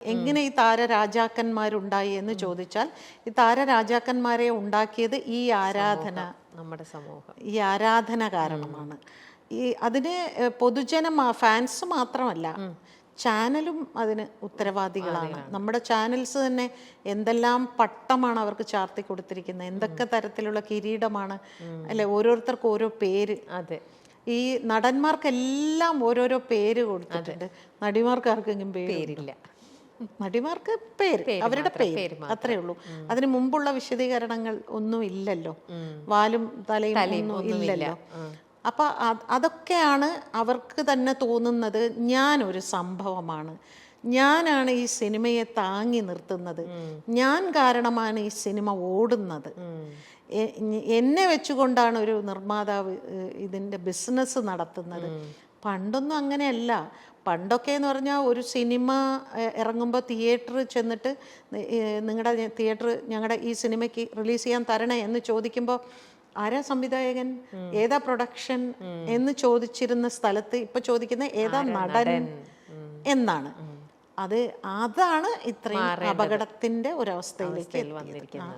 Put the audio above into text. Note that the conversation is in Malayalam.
എങ്ങനെ ഈ താരരാജാക്കന്മാരുണ്ടായി എന്ന് ചോദിച്ചാൽ, ഈ താരരാജാക്കന്മാരെ ഉണ്ടാക്കിയത് ഈ ആരാധന, നമ്മുടെ സമൂഹം, ഈ ആരാധന കാരണമാണ്. ഈ അതിന് പൊതുജനം ഫാൻസ് മാത്രമല്ല, ചാനലും അതിന് ഉത്തരവാദികളാണ്. നമ്മുടെ ചാനൽസ് തന്നെ എന്തെല്ലാം പട്ടമാണ് അവർക്ക് ചാർത്തി കൊടുത്തിരിക്കുന്നത്, എന്തൊക്കെ തരത്തിലുള്ള കിരീടമാണ് അല്ലെ, ഓരോരുത്തർക്കും ഓരോ പേര്. അതെ, ഈ നടന്മാർക്കെല്ലാം ഓരോരോ പേര് കൊടുത്തിട്ടുണ്ട്. നടിമാർക്ക് ആർക്കെങ്കിലും പേരില്ല. നടിമാർക്ക് പേര്, അവരുടെ പേര് അത്രേ ഉള്ളൂ. അതിന് മുമ്പുള്ള വിശദീകരണങ്ങൾ ഒന്നും ഇല്ലല്ലോ, വാലും തലയും ഒന്നും ഇല്ലല്ലോ. അപ്പൊ അതൊക്കെയാണ് അവർക്ക് തന്നെ തോന്നുന്നത്, ഞാനൊരു സംഭവമാണ്, ഞാനാണ് ഈ സിനിമയെ താങ്ങി നിർത്തുന്നത്, ഞാൻ കാരണമാണ് ഈ സിനിമ ഓടുന്നത്, എന്നെ വെച്ചുകൊണ്ടാണ് ഒരു നിർമ്മാതാവ് ഇതിൻ്റെ ബിസിനസ് നടത്തുന്നത്. പണ്ടൊന്നും അങ്ങനെയല്ല. പണ്ടൊക്കെ എന്ന് പറഞ്ഞാൽ ഒരു സിനിമ ഇറങ്ങുമ്പോൾ തിയേറ്ററിൽ ചെന്നിട്ട് നിങ്ങളുടെ തിയേറ്റർ ഞങ്ങളുടെ ഈ സിനിമയ്ക്ക് റിലീസ് ചെയ്യാൻ തരണേ എന്ന് ചോദിക്കുമ്പോൾ ആരാ സംവിധായകൻ, ഏതാ പ്രൊഡക്ഷൻ എന്ന് ചോദിച്ചിരുന്ന സ്ഥലത്ത് ഇപ്പൊ ചോദിക്കുന്ന ഏതാ നടൻ എന്നാണ്. അതാണ് ഇത്രയും അപകടത്തിന്റെ ഒരവസ്ഥയിലേക്ക് വന്നിരിക്കുന്നത്.